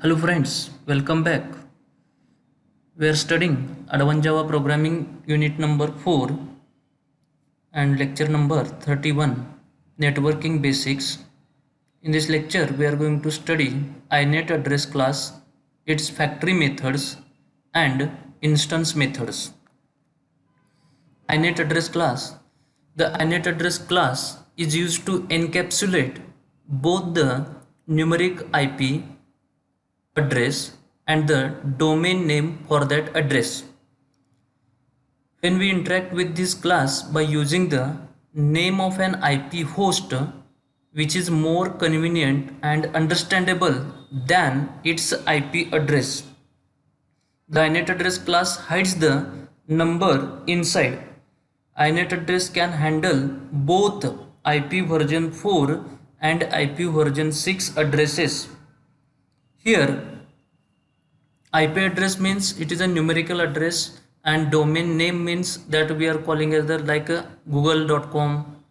Hello friends, welcome back. We are studying Advanced Java Programming Unit number 4 and lecture number 31, Networking Basics. In this lecture, we are going to study INET address class, its factory methods and instance methods. INET address class. The INET address class is used to encapsulate both the numeric IP address and the domain name for that address. When we interact with this class by using the name of an IP host, which is more convenient and understandable than its IP address. The INET address class hides the number inside. INET address can handle both IP version 4 and IP version 6 addresses. Here, IP address means it is a numerical address and domain name means that we are calling either like google.com,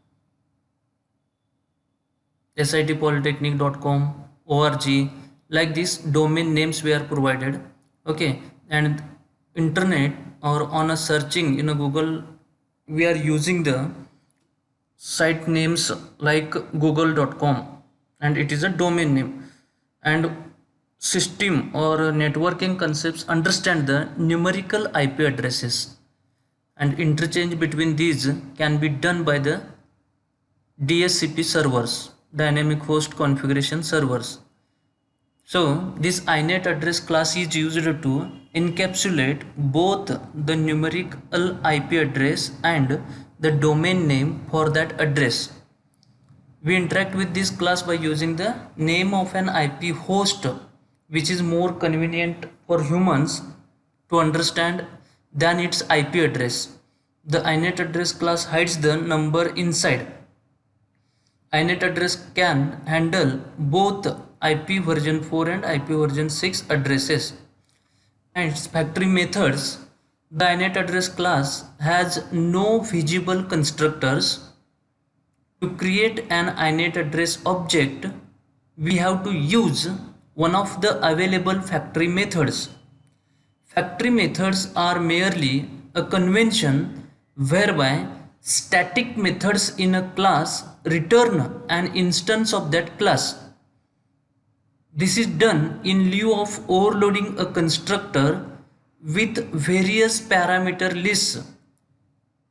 sitpolytechnic.com, org, like these domain names we are provided. Okay, and internet or on a searching in a Google, we are using the site names like google.com and it is a domain name. And system or networking concepts understand the numerical IP addresses, and interchange between these can be done by the DHCP servers, dynamic host configuration servers. So this INET address class is used to encapsulate both the numerical IP address and the domain name for that address. We interact with this class by using the name of an IP host, which is more convenient for humans to understand than its IP address. The INET address class hides the number inside. INET address can handle both IP version 4 and IP version 6 addresses. And its factory methods. The INET address class has no visible constructors. To create an INET address object, we have to use one of the available factory methods. Factory methods are merely a convention whereby static methods in a class return an instance of that class. This is done in lieu of overloading a constructor with various parameter lists.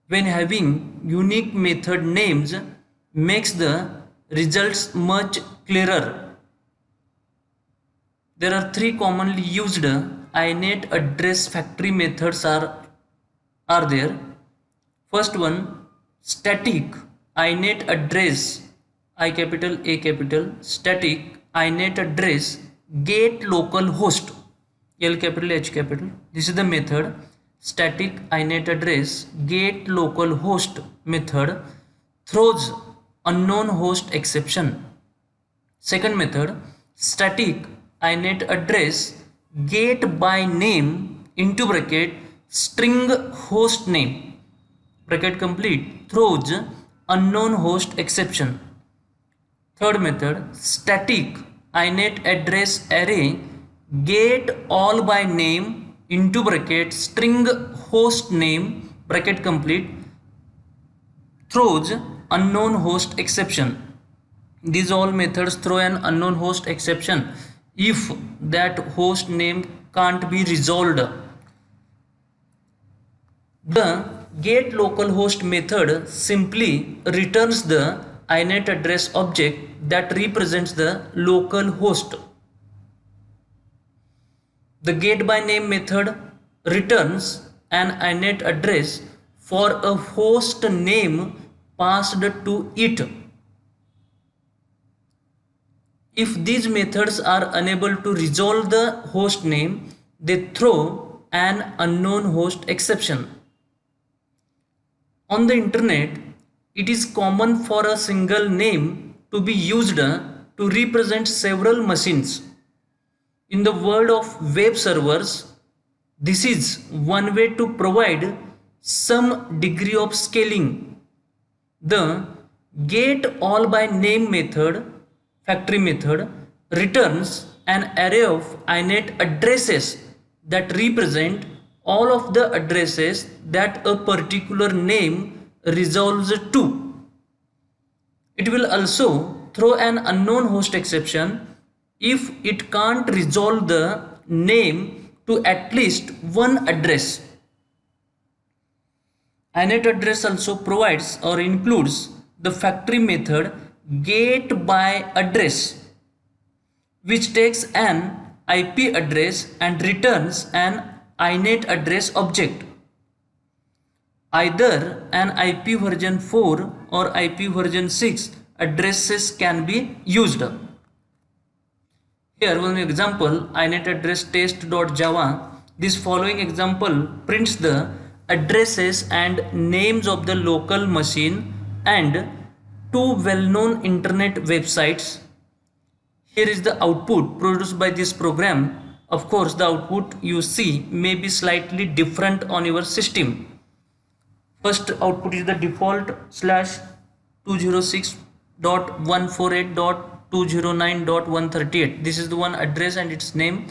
When having unique method names makes the results much clearer. There are three commonly used INET address factory methods are there. First one, static INET address, I capital A capital, static INET address get local host, L capital H capital. This is the method. Static INET address get local host method throws unknown host exception. Second method, static INET address get by name into bracket string host name bracket complete throws unknown host exception. Third method, static INET address array get all by name into bracket string host name bracket complete throws unknown host exception. These all methods throw an unknown host exception if that host name can't be resolved. The get localhost method simply returns the INET address object that represents the local host. The get by name method returns an INET address for a host name passed to it. If these methods are unable to resolve the host name, they throw an unknown host exception. On the internet, it is common for a single name to be used to represent several machines. In the world of web servers, this is one way to provide some degree of scaling. The get all by name method, factory method, returns an array of inet addresses that represent all of the addresses that a particular name resolves to. It will also throw an unknown host exception if it can't resolve the name to at least one address. Inet address also provides or includes the factory method getByAddress, which takes an IP address and returns an inet address object. Either an IP version 4 or IP version 6 addresses can be used. Here one example, inet address test.java. This following example prints the addresses and names of the local machine and two well-known internet websites. Here is the output produced by this program. Of course, the output you see may be slightly different on your system. First output is the default /206.148.209.138. This is the one address and its name.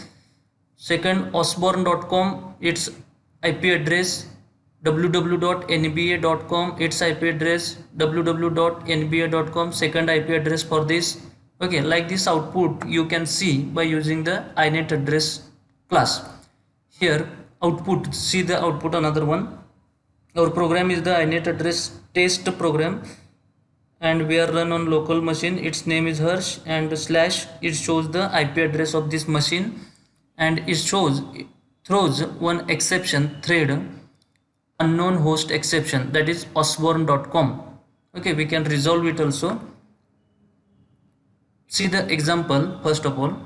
Second, osborne.com, its IP address, www.nba.com, its IP address, www.nba.com, second IP address for this. Okay, like this output you can see by using the inet address class. Here output, see the output, another one. Our program is the inet address test program and we are run on local machine. Its name is Harsh and slash, it shows the IP address of this machine and it throws one exception thread, unknown host exception, that is osborne.com. Okay, we can resolve it also. See the example first of all.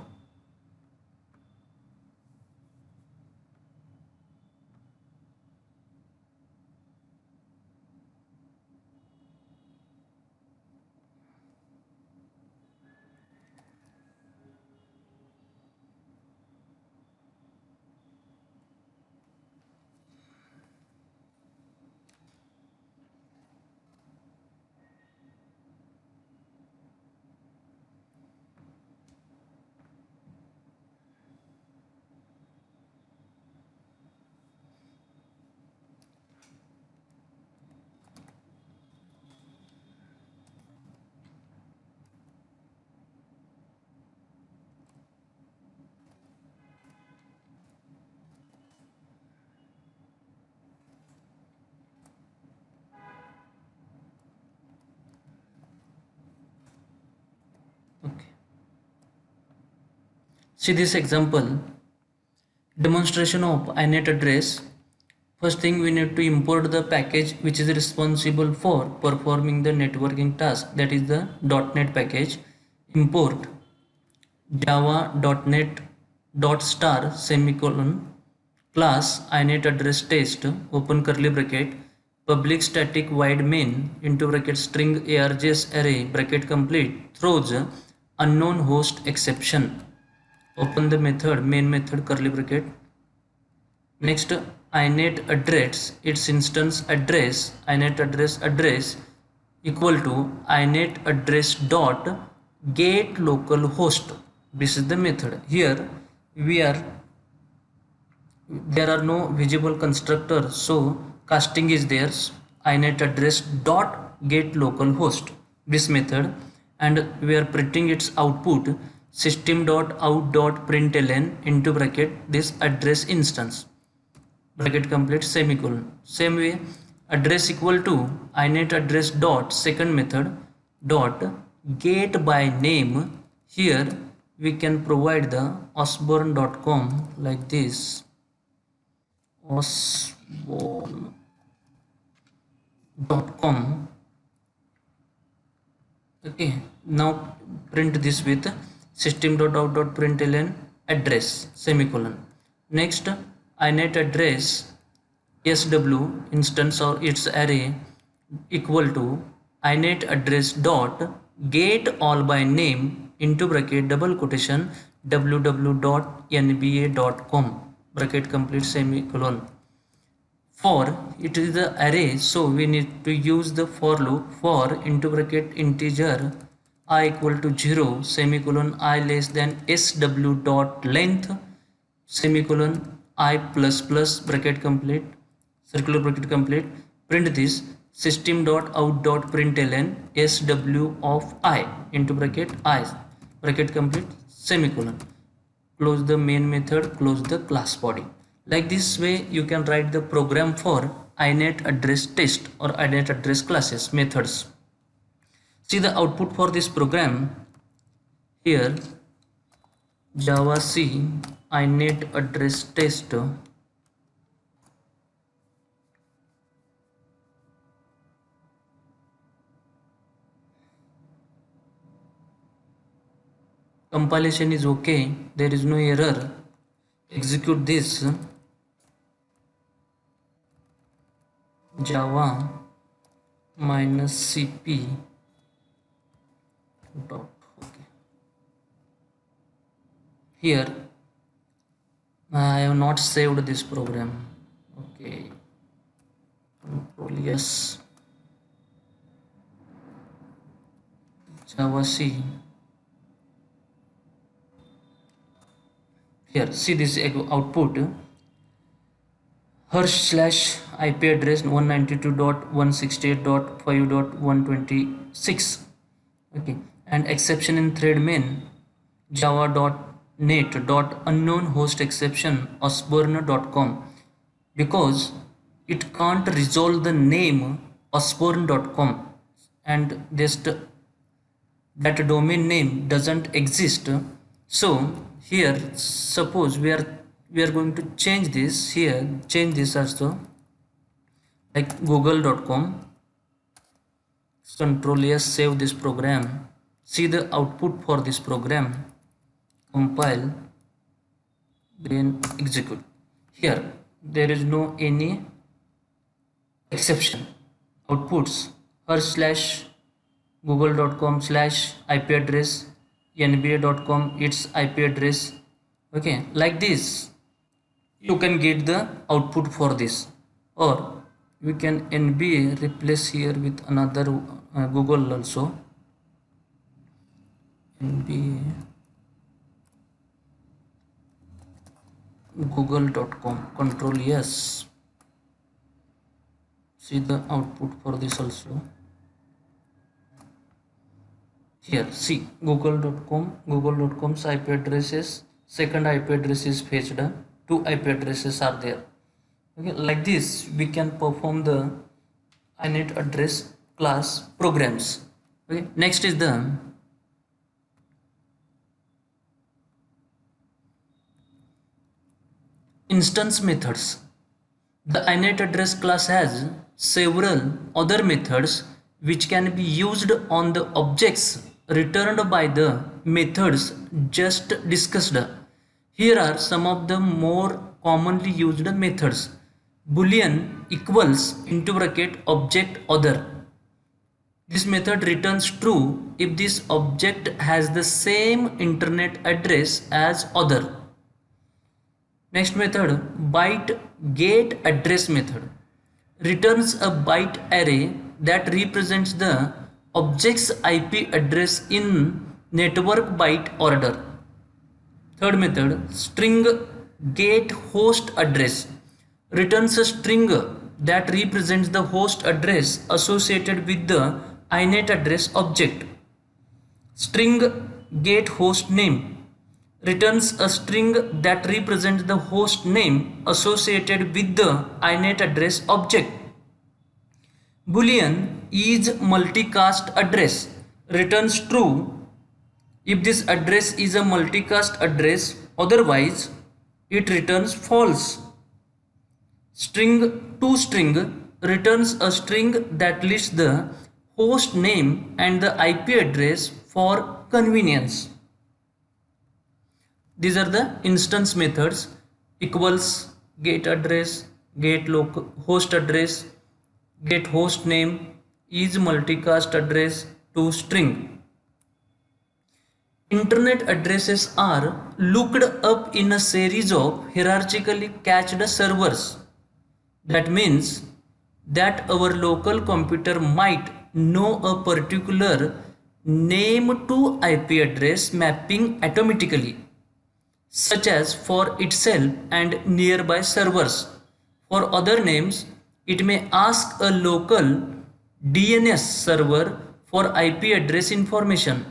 Okay. See this example, demonstration of inet address. First thing, we need to import the package which is responsible for performing the networking task, that is the .NET package. Import java.net.star semicolon class inet address test open curly bracket public static void main into bracket string args array bracket complete throws unknown host exception. Open the method main method curly bracket. Next, inet address, its instance address, inet address equal to inet address dot get localhost. This is the method. Here there are no visible constructors, so casting is there. Inet address dot get localhost, this method, and we are printing its output system.out.println into bracket this address instance bracket complete semicolon. Same way, address equal to inet address dot second method dot get by name. Here we can provide the osborne.com like this, osborne.com. Okay, now print this with system.out.println address semicolon. Next, inet address sw instance or its array equal to inet address dot get all by name into bracket double quotation www.nba.com bracket complete semicolon. For it is the array, so we need to use the for loop for into bracket integer I equal to 0 semicolon I less than sw dot length semicolon I plus plus bracket complete circular bracket complete print this system dot out dot println sw of I into bracket I bracket complete semicolon close the main method close the class body. Like this way you can write the program for inet address test or inet address classes methods. See the output for this program here. Java C inet address test compilation is okay, there is no error. Execute this java minus cp dot okay. Here I have not saved this program. Okay, control yes, java c. Here see this output her slash IP address 192.168.5.126 okay, and exception in thread main java.net dot unknown host exception osborne.com because it can't resolve the name osborne.com and that domain name doesn't exist. So here suppose we are going to change this here, change this also like google.com. Control S, save this program. See the output for this program, compile then execute. Here there is no any exception. Outputs her slash google.com slash IP address nba.com its IP address. Okay, like this you can get the output for this, or we can nba replace here with another google also, nba google.com. Control yes, see the output for this also. Here see google.com's IP addresses, second IP address is fetched, two IP addresses are there. Okay, like this we can perform the inet address class programs. Okay, next is the instance methods. The inet address class has several other methods which can be used on the objects returned by the methods just discussed. Here are some of the more commonly used methods. Boolean equals into bracket object other. This method returns true if this object has the same internet address as other. Next method, byte get address method, returns a byte array that represents the object's IP address in network byte order. Third method, string get host address, returns a string that represents the host address associated with the inet address object. String get host name returns a string that represents the host name associated with the inet address object. Boolean is multicast address returns true if this address is a multicast address, otherwise it returns false. String to string returns a string that lists the host name and the IP address for convenience. These are the instance methods: equals get address, get local host address, get host name, is multicast address, to string. Internet addresses are looked up in a series of hierarchically cached servers. That means that our local computer might know a particular name to IP address mapping automatically, such as for itself and nearby servers. For other names, it may ask a local DNS server for IP address information.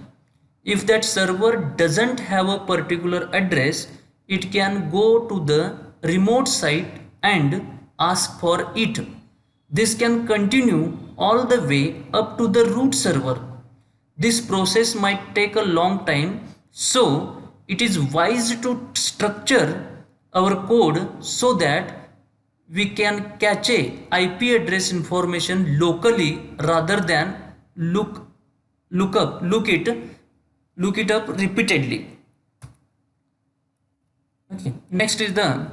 If that server doesn't have a particular address, it can go to the remote site and ask for it. This can continue all the way up to the root server. This process might take a long time, so it is wise to structure our code so that we can cache IP address information locally rather than look it up repeatedly. Okay. Next is the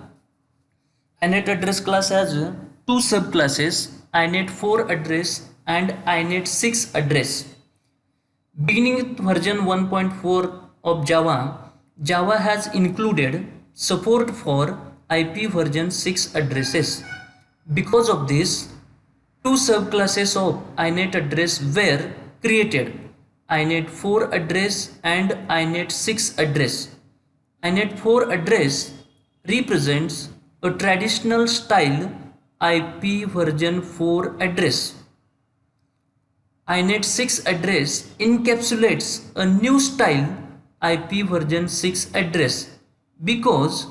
inet address class has two subclasses, inet 4 address and inet 6 address. Beginning with version 1.4 of Java, Java has included support for IP version 6 addresses. Because of this, two subclasses of inet address were created, inet 4 address and inet 6 address. inet 4 address represents a traditional style IP version 4 address. inet 6 address encapsulates a new style IP version 6 address because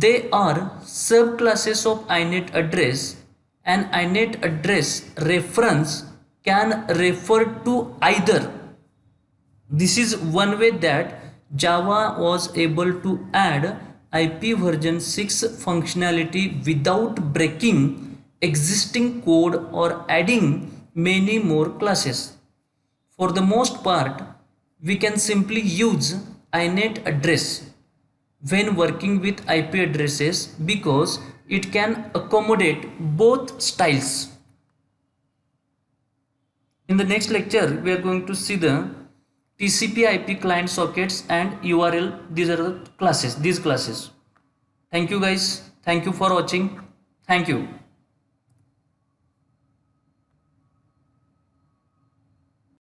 they are subclasses of inet address. An inet address reference can refer to either. This is one way that Java was able to add IP version 6 functionality without breaking existing code or adding many more classes. For the most part, we can simply use inet address when working with IP addresses because it can accommodate both styles. In the next lecture, we are going to see the TCP IP client sockets and URL. These are the classes, these classes. Thank you guys. Thank you for watching. Thank you.